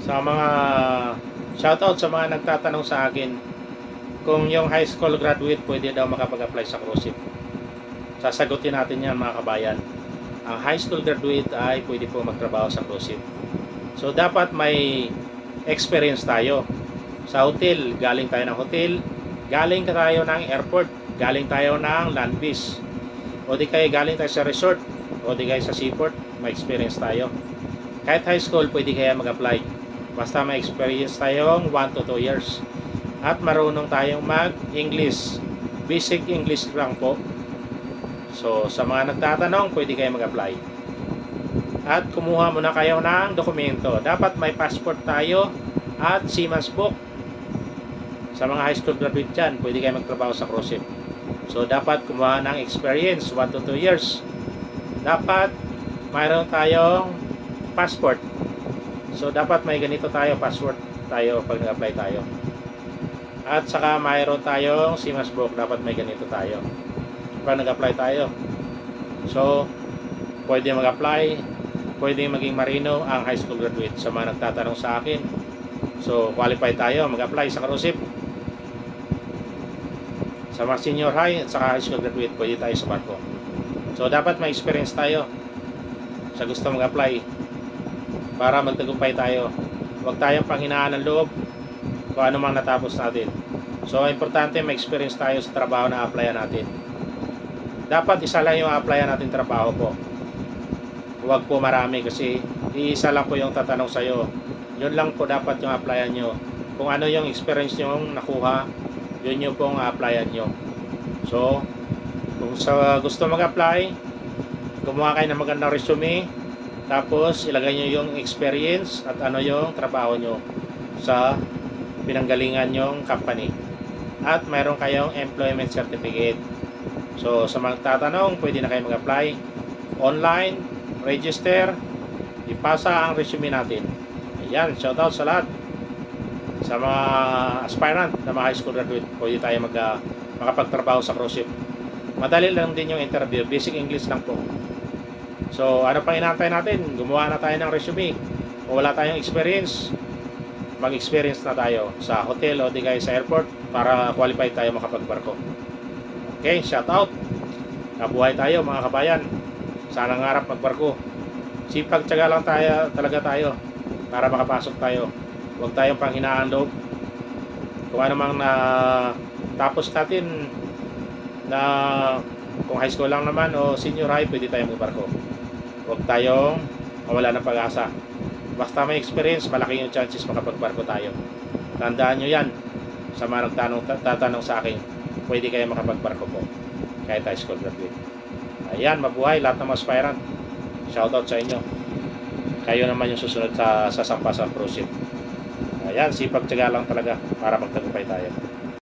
Sa mga shoutout sa mga nagtatanong sa akin kung yung high school graduate pwede daw makapag-apply sa cruise ship. Sasagutin natin yan mga kabayan. Ang high school graduate ay pwede po magtrabaho sa cruise ship. So dapat may experience tayo. Sa hotel, galing tayo ng hotel, galing tayo ng airport, galing tayo ng land base, o di kaya galing tayo sa resort, o di kaya sa seaport, may experience tayo. Kahit high school, pwede kaya mag-apply. Basta may experience tayong 1 to 2 years. At marunong tayong mag-English. Basic English lang po. So, sa mga nagtatanong, pwede kayo mag-apply. At kumuha muna kayo ng dokumento. Dapat may passport tayo at seaman's book. Sa mga high school graduate dyan, pwede kayo magtrabaho sa cruise ship. So, dapat kumuha ng experience 1 to 2 years. Dapat mayroon tayong passport. So, dapat may ganito tayo, passport tayo pag nag-apply tayo. At saka mayroon tayong seaman's book, dapat may ganito tayo pag nag-apply tayo. So, pwede mag-apply, pwede maging marino ang high school graduate. Sa mga nagtatanong sa akin, so qualified tayo mag-apply sa cruise ship. Sa mga senior high at saka high school graduate, pwede tayo sa barko. So, dapat may experience tayo sa gusto mag-apply para magtagumpay tayo. Huwag tayong panghinaan ng loob kung ano mang natapos natin. So, importante may experience tayo sa trabaho na applyan natin. Dapat isa lang yung applyan natin trabaho po. Huwag po marami kasi iisa lang po yung tatanong sa'yo. Yun lang po dapat yung applyan nyo. Kung ano yung experience nyo nakuha, yun yung pong applyan nyo. So, kung sa gusto mag-apply, gumawa kayo ng magandang resume, tapos ilagay nyo yung experience at ano yung trabaho nyo sa pinanggalingan nyong company. At mayroon kayong employment certificate. So, sa mga tatanong, pwede na kayo mag-apply online, register, ipasa ang resume natin. Ayan, shoutout sa lahat. Sa mga aspirant na mga high school graduate, pwede tayo makapagtrabaho sa cruise ship. Madali lang din yung interview, basic English lang po. So, ano pang inaantay natin? Gumawa na tayo ng resume. Kung wala tayong experience, mag-experience na tayo sa hotel o di kaya sa airport para qualified tayo makapagbarko. Okay, shout out. Nabuhay tayo mga kabayan. Sana ngarap magbarko. Sipag tiyaga lang tayo, talaga tayo para makapasok tayo. Huwag tayong panghinaan loob. Kung ano mang na tapos natin na kung high school lang naman o senior high, pwede tayong magbarko. Huwag tayong mawala ng pag-asa. Basta may experience, malaki yung chances makapagbarko tayo. Tandaan nyo yan. Sa mga nagtatanong sa akin, pwede kayo makapagbarko po kahit high school graduate. Ayan, mabuhay lahat ng mga aspirant. Shoutout sa inyo. Kayo naman yung susunod sa sasampa sa cruise ship. Ayan, sipag tiyaga lang talaga para magtagumpay tayo.